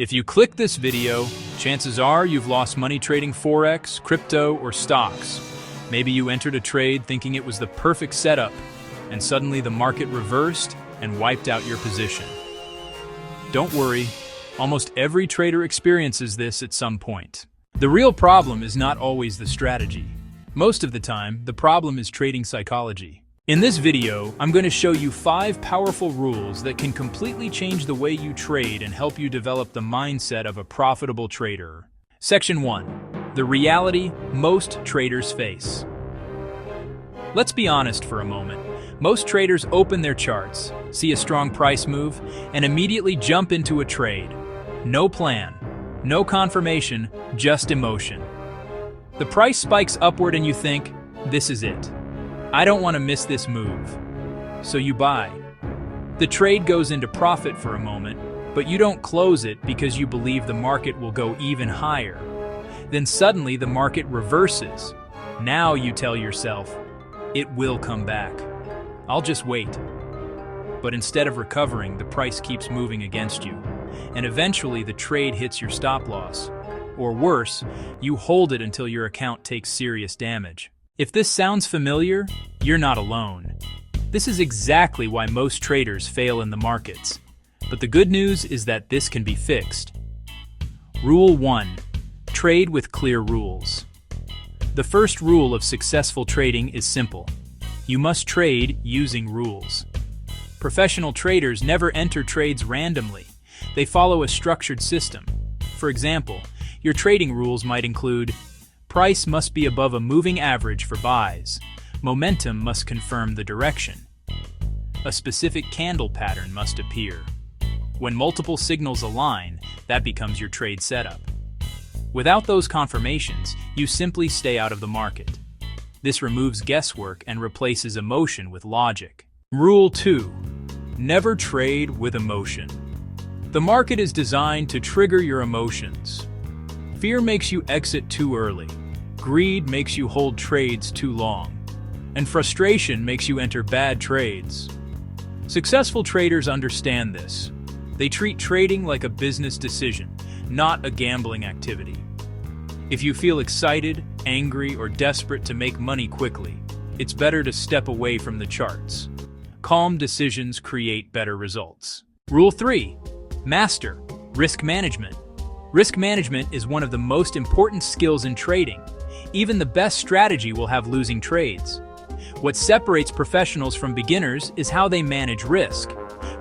If you click this video, chances are you've lost money trading Forex, crypto, or stocks. Maybe you entered a trade thinking it was the perfect setup, and suddenly the market reversed and wiped out your position. Don't worry, almost every trader experiences this at some point. The real problem is not always the strategy. Most of the time, the problem is trading psychology. In this video, I'm going to show you 5 powerful rules that can completely change the way you trade and help you develop the mindset of a profitable trader. Section 1. The reality most traders face. Let's be honest for a moment. Most traders open their charts, see a strong price move, and immediately jump into a trade. No plan, no confirmation, just emotion. The price spikes upward and you think, this is it. I don't want to miss this move. So you buy. The trade goes into profit for a moment, but you don't close it because you believe the market will go even higher. Then suddenly the market reverses. Now you tell yourself, it will come back. I'll just wait. But instead of recovering, the price keeps moving against you, and eventually the trade hits your stop loss. Or worse, you hold it until your account takes serious damage. If this sounds familiar, you're not alone. This is exactly why most traders fail in the markets. But the good news is that this can be fixed. Rule 1. Trade with clear rules. The first rule of successful trading is simple. You must trade using rules. Professional traders never enter trades randomly. They follow a structured system. For example, your trading rules might include: price must be above a moving average for buys. Momentum must confirm the direction. A specific candle pattern must appear. When multiple signals align, that becomes your trade setup. Without those confirmations, you simply stay out of the market. This removes guesswork and replaces emotion with logic. Rule 2. Never trade with emotion. The market is designed to trigger your emotions. Fear makes you exit too early. Greed makes you hold trades too long. And frustration makes you enter bad trades. Successful traders understand this. They treat trading like a business decision, not a gambling activity. If you feel excited, angry, or desperate to make money quickly, it's better to step away from the charts. Calm decisions create better results. Rule 3. Master risk management. Risk management is one of the most important skills in trading. Even the best strategy will have losing trades. What separates professionals from beginners is how they manage risk.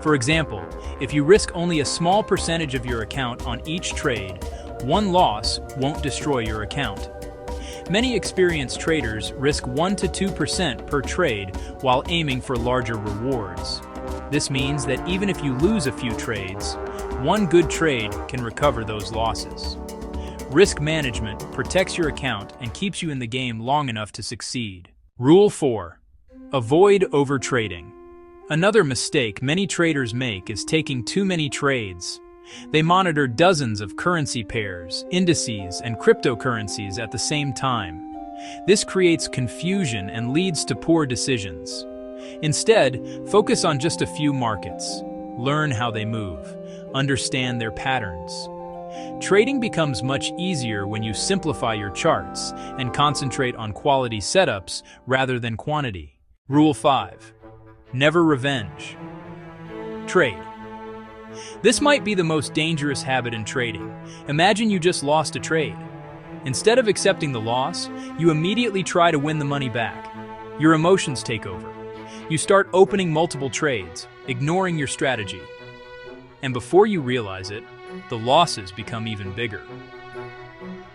For example, if you risk only a small percentage of your account on each trade, one loss won't destroy your account. Many experienced traders risk 1 to 2% per trade while aiming for larger rewards. This means that even if you lose a few trades, one good trade can recover those losses. Risk management protects your account and keeps you in the game long enough to succeed. Rule 4. Avoid overtrading. Another mistake many traders make is taking too many trades. They monitor dozens of currency pairs, indices, and cryptocurrencies at the same time. This creates confusion and leads to poor decisions. Instead, focus on just a few markets. Learn how they move. Understand their patterns. Trading becomes much easier when you simplify your charts and concentrate on quality setups rather than quantity. Rule 5. Never revenge. Trade. This might be the most dangerous habit in trading. Imagine you just lost a trade. Instead of accepting the loss, you immediately try to win the money back. Your emotions take over. You start opening multiple trades, ignoring your strategy. And before you realize it, the losses become even bigger.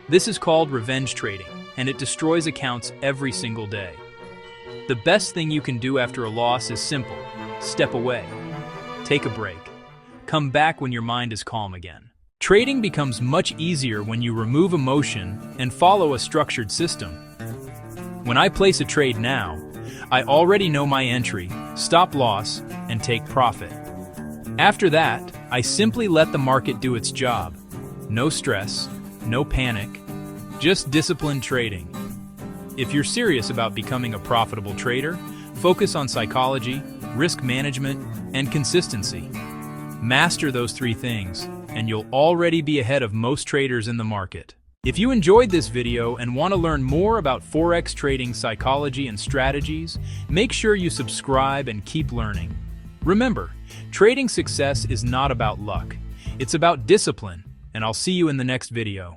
This is called revenge trading, and it destroys accounts every single day. The best thing you can do after a loss is simple. Step away. Take a break. Come back when your mind is calm again. Trading becomes much easier when you remove emotion and follow a structured system. When I place a trade now, I already know my entry, stop loss, and take profit. After that, I simply let the market do its job. No stress, no panic, just disciplined trading. If you're serious about becoming a profitable trader, focus on psychology, risk management, and consistency. Master those 3 things, and you'll already be ahead of most traders in the market. If you enjoyed this video and want to learn more about Forex trading psychology and strategies, make sure you subscribe and keep learning. Remember, trading success is not about luck. It's about discipline, and I'll see you in the next video.